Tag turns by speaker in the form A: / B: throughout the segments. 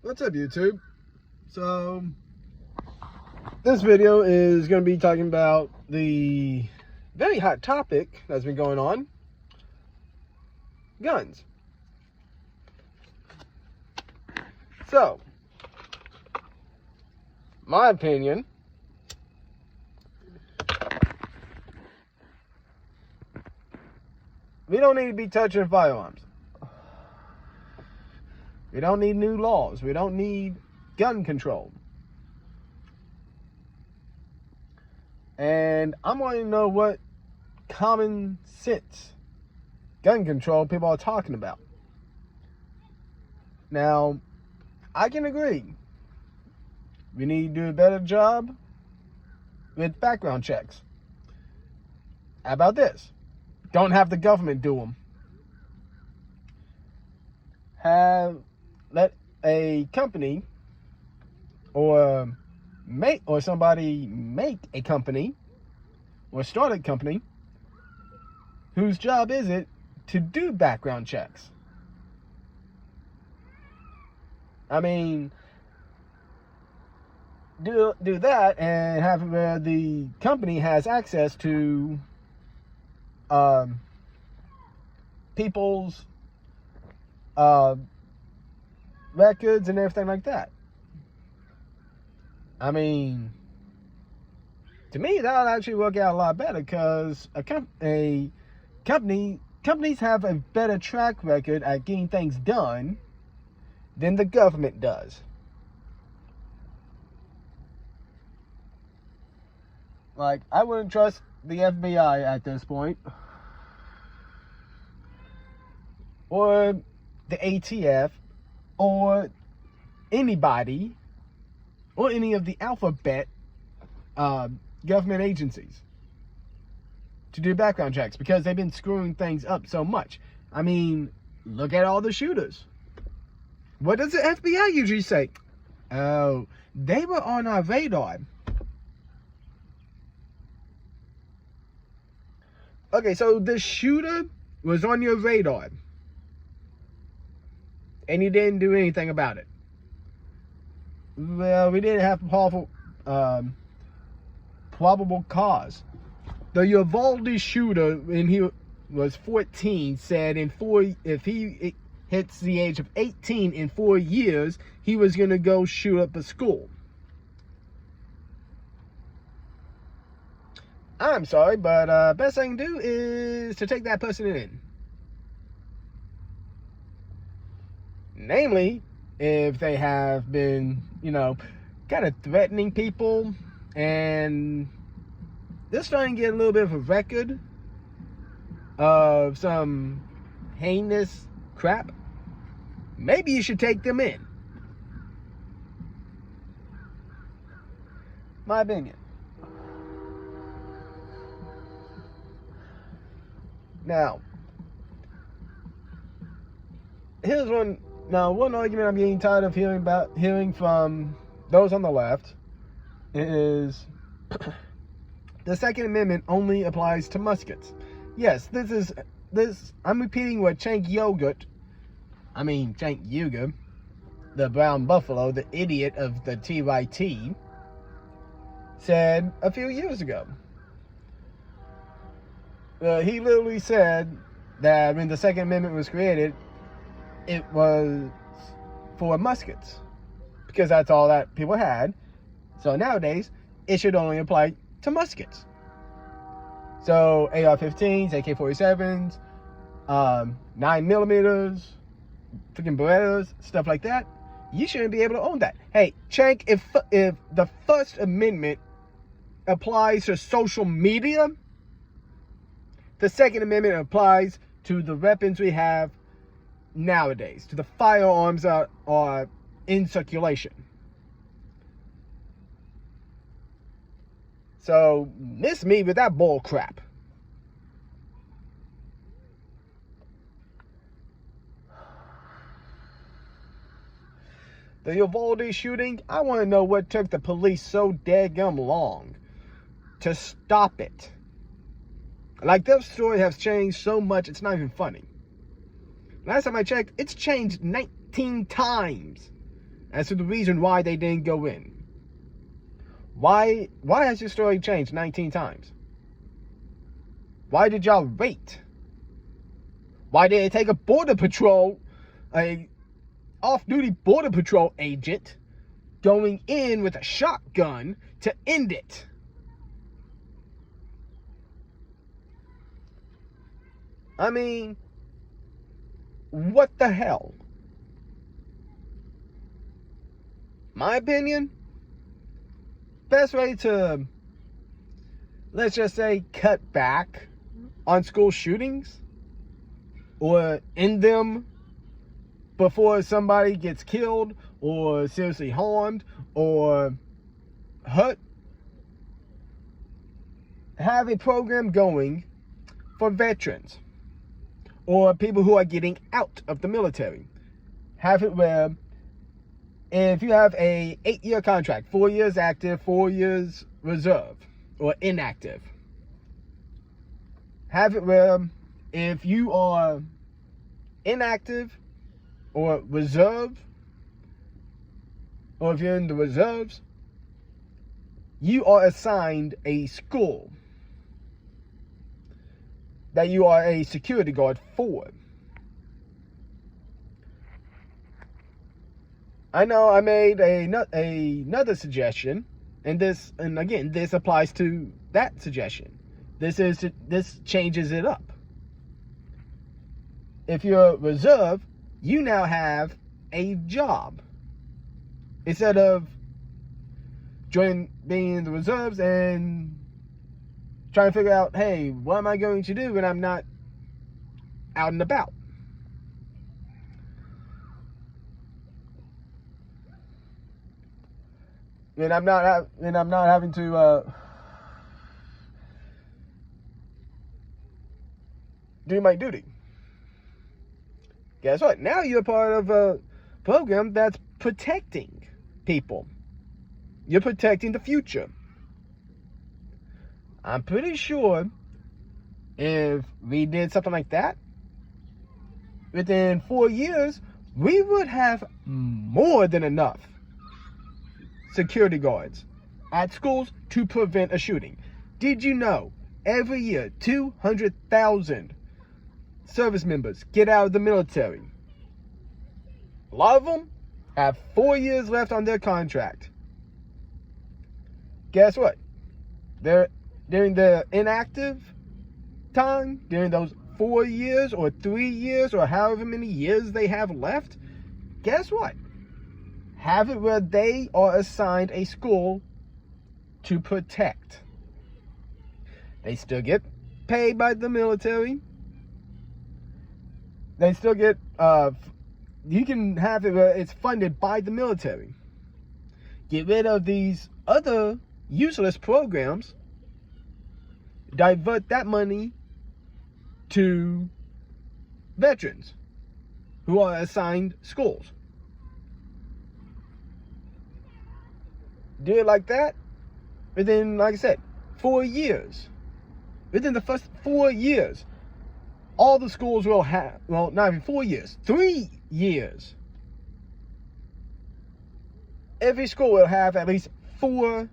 A: What's up, YouTube? So this video is going to be talking about the very hot topic that's been going on: guns. So, my opinion, we don't need to be touching firearms. We don't need new laws. We don't need gun control. And I'm wanting to know what common sense gun control people are talking about. Now, I can agree. We need to do a better job with background checks. How about this? Don't have the government do them. Let a company or somebody make a company or start a company whose job is it to do background checks. I mean, do that and have where the company has access to people's records and everything like that. I mean, to me, that would actually work out a lot better, because companies have a better track record at getting things done than the government does. Like, I wouldn't trust the FBI at this point, or the ATF, or anybody, or any of the alphabet government agencies to do background checks, because they've been screwing things up so much. I mean, look at all the shooters. What does the FBI usually say? Oh, they were on our radar. Okay, so the shooter was on your radar, and you didn't do anything about it. Well, we didn't have powerful, probable cause. The Uvalde shooter, when he was 14, said if he hits the age of 18 in 4 years, he was going to go shoot up a school. I'm sorry, but best I can do is to take that person in. Namely, if they have been, kind of threatening people, and they're starting to get a little bit of a record of some heinous crap, maybe you should take them in. My opinion. Now, here's one argument I'm getting tired of hearing from those on the left is the Second Amendment only applies to muskets. Yes, I'm repeating what Cenk Uygur, the brown buffalo, the idiot of the TYT, said a few years ago. He literally said that when the Second Amendment was created, it was for muskets, because that's all that people had. So nowadays, it should only apply to muskets. So AR-15s, AK-47s, 9mm, freaking Berettas, stuff like that, you shouldn't be able to own that. Hey, Cenk, if the First Amendment applies to social media, the Second Amendment applies to the weapons we have nowadays, to the firearms that are in circulation. So, miss me with that bull crap. The Uvalde shooting, I want to know what took the police so daggum long to stop it. Like, their story has changed so much, it's not even funny. Last time I checked, it's changed 19 times as to the reason why they didn't go in. Why has your story changed 19 times? Why did y'all wait? Why did it take a off-duty border patrol agent going in with a shotgun to end it? I mean, what the hell? My opinion, best way to, let's just say, cut back on school shootings or end them before somebody gets killed or seriously harmed or hurt, have a program going for veterans or people who are getting out of the military. Have it where if you have a 8-year contract, 4 years active, 4 years reserve or inactive, have it where if you are inactive or reserve, or if you're in the reserves, you are assigned a school that you are a security guard for. I know I made another suggestion, and this applies to that suggestion. This changes it up. If you're reserve, you now have a job. Instead of being in the reserves and trying to figure out, hey, what am I going to do when I'm not out and about? When I'm not having to do my duty. Guess what? Now you're part of a program that's protecting people. You're protecting the future. I'm pretty sure if we did something like that, within 4 years, we would have more than enough security guards at schools to prevent a shooting. Did you know every year 200,000 service members get out of the military? A lot of them have 4 years left on their contract. Guess what? During the inactive time, during those 4 years or 3 years or however many years they have left, guess what? Have it where they are assigned a school to protect. They still get paid by the military. They still get, you can have it where it's funded by the military. Get rid of these other useless programs. Divert that money to veterans who are assigned schools. Do it like that. Within, like I said, 4 years. Within the first 4 years, all the schools will have, well, not even 4 years, 3 years. Every school will have at least 4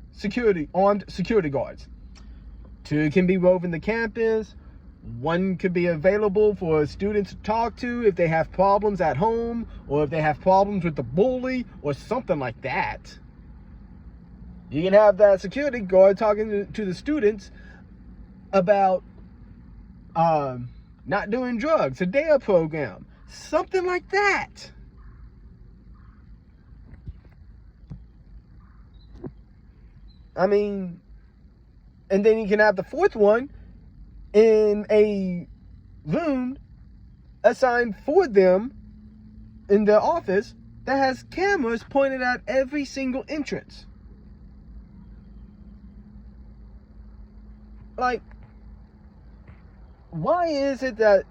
A: armed security guards. 2 can be roving the campus. 1 could be available for students to talk to if they have problems at home or if they have problems with the bully or something like that. You can have that security guard talking to the students about not doing drugs, a DARE program, something like that. I mean, and then you can have the 4th one in a room assigned for them in their office that has cameras pointed at every single entrance. Like, why is it that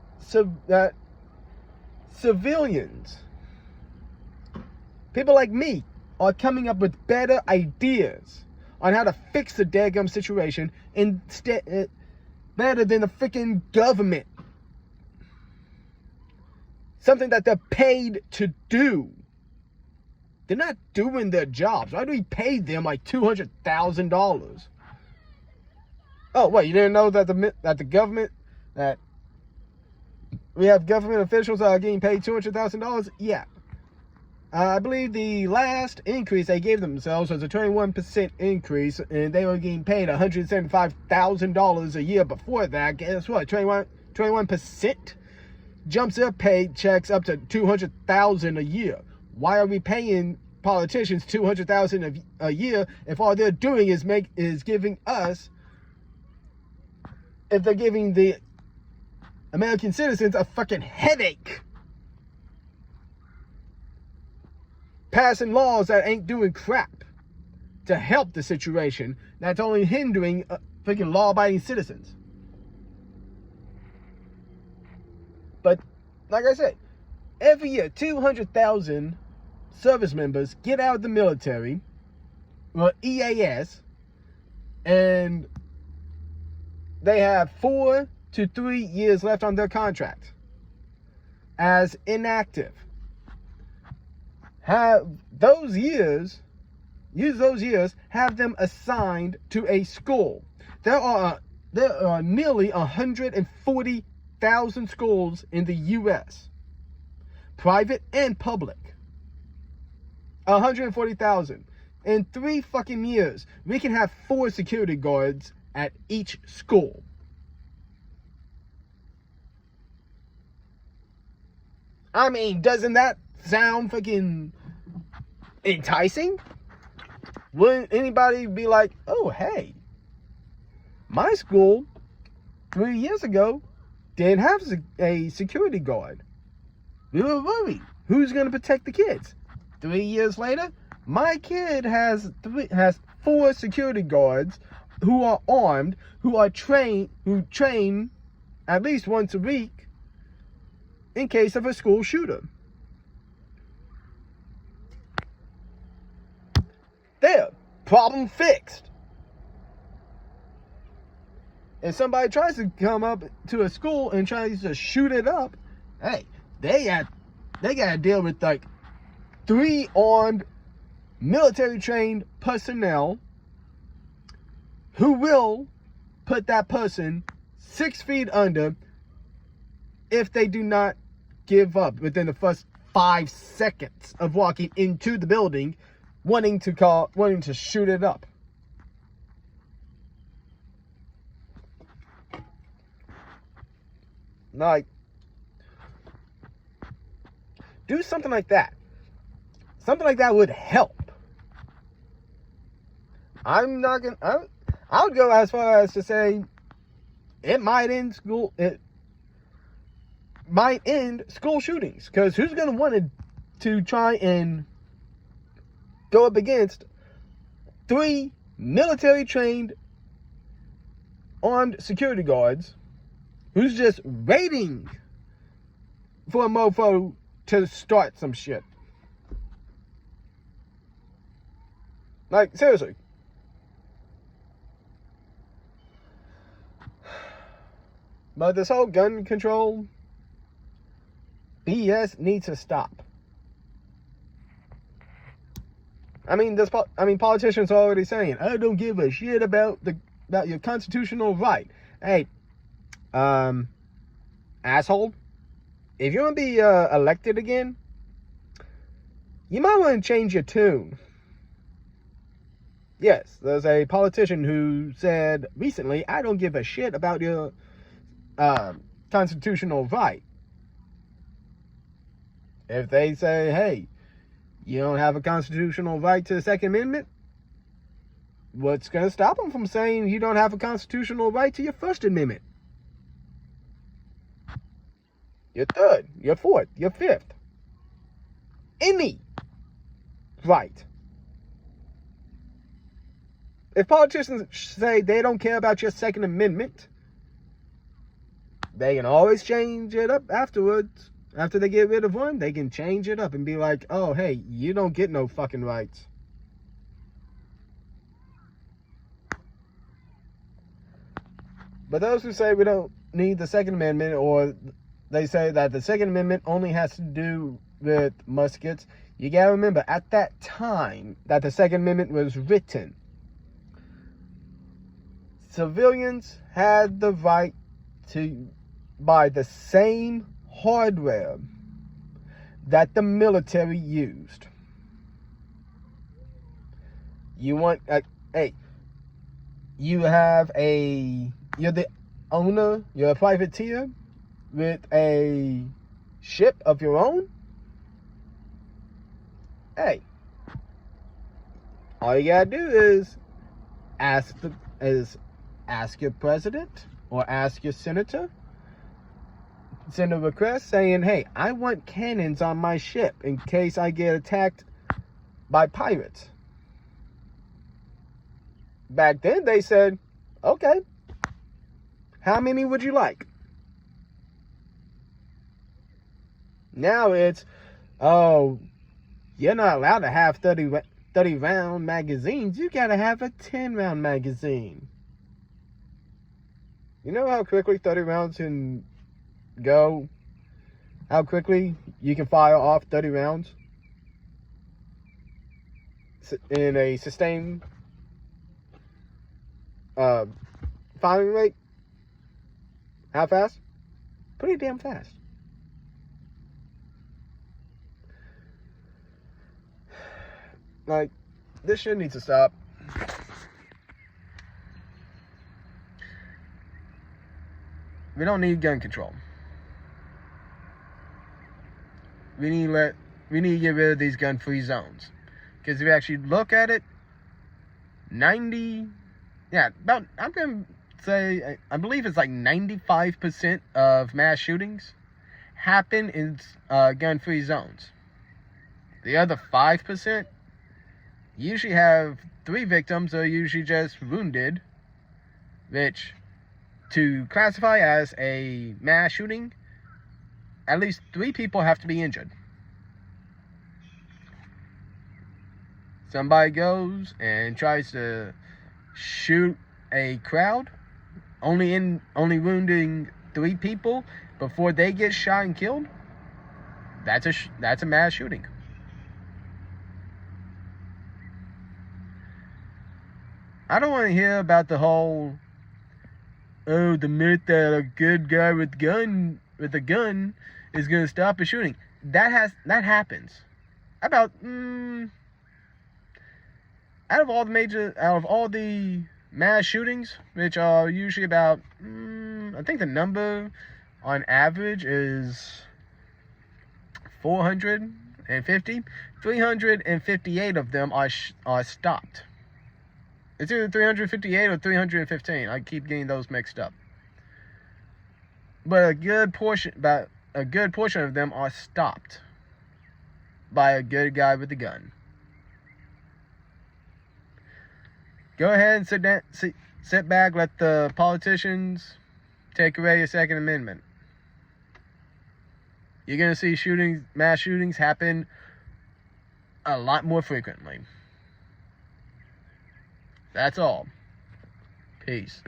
A: civilians, people like me, are coming up with better ideas on how to fix the daggum situation instead, better than the freaking government? Something that they're paid to do. They're not doing their jobs. Why do we pay them like $200,000? Oh, wait, you didn't know that the government, that we have government officials that are getting paid $200,000? Yeah. I believe the last increase they gave themselves was a 21% increase, and they were getting paid $175,000 a year before that. Guess what? 21% jumps their paychecks up to $200,000 a year. Why are we paying politicians $200,000 a year if all they're doing is giving us, if they're giving the American citizens a fucking headache? Passing laws that ain't doing crap to help the situation, that's only hindering freaking law-abiding citizens. But, like I said, every year, 200,000 service members get out of the military, or EAS, and they have 4 to 3 years left on their contract as inactive. Have those years, use those years, have them assigned to a school. There are nearly 140,000 schools in the U.S., private and public. 140,000. In 3 fucking years, we can have 4 security guards at each school. I mean, doesn't that sound fucking enticing? Wouldn't anybody be like, oh, hey, my school 3 years ago didn't have a security guard. We were worried. Who's going to protect the kids? 3 years later, my kid has 4 security guards who are armed, who train at least once a week in case of a school shooter. There, problem fixed. If somebody tries to come up to a school and tries to shoot it up, hey, they got to deal with like 3 armed, military-trained personnel who will put that person 6 feet under if they do not give up within the first 5 seconds of walking into the building, wanting to shoot it up. Like, do something like that. Something like that would help. I would go as far as to say it might end school shootings, because who's going to want to try and go up against 3 military trained armed security guards who's just waiting for a mofo to start some shit? Like, seriously. But this whole gun control BS needs to stop. I mean, politicians are already saying, I don't give a shit about your constitutional right. Hey, asshole, if you want to be elected again, you might want to change your tune. Yes, there's a politician who said recently, I don't give a shit about your constitutional right. If they say, hey, you don't have a constitutional right to the Second Amendment, what's going to stop them from saying you don't have a constitutional right to your First Amendment? Your third, your fourth, your fifth. Any right. If politicians say they don't care about your Second Amendment, they can always change it up afterwards. After they get rid of one, they can change it up and be like, oh, hey, you don't get no fucking rights. But those who say we don't need the Second Amendment, or they say that the Second Amendment only has to do with muskets, You gotta remember, at that time that the Second Amendment was written, civilians had the right to buy the same hardware that the military used. You want, hey, you're the owner, you're a privateer with a ship of your own. Hey, all you gotta do is ask your president or ask your senator, send a request saying, hey, I want cannons on my ship in case I get attacked by pirates. Back then they said, okay, how many would you like? Now it's, oh, you're not allowed to have 30 round magazines. You gotta have a 10-round magazine. You know how quickly 30 rounds can go? How quickly you can fire off 30 rounds in a sustained firing rate? How fast? Pretty damn fast. Like, this shit needs to stop. We don't need gun control. We need to get rid of these gun-free zones. Because if you actually look at it, I'm going to say, I believe it's like 95% of mass shootings happen in gun-free zones. The other 5% usually have 3 victims or usually just wounded, which, to classify as a mass shooting, at least 3 people have to be injured. Somebody goes and tries to shoot a crowd, only wounding 3 people before they get shot and killed. That's a mass shooting. I don't want to hear about the whole, oh, the myth that a good guy with a gun is going to stop a shooting. That happens. About out of all the mass shootings, which are usually about, I think the number on average is 450. 358 of them are stopped. It's either 358 or 315. I keep getting those mixed up. But a good portion of them are stopped by a good guy with a gun. Go ahead and sit back, let the politicians take away your Second Amendment. You're going to see mass shootings happen a lot more frequently. That's all. Peace.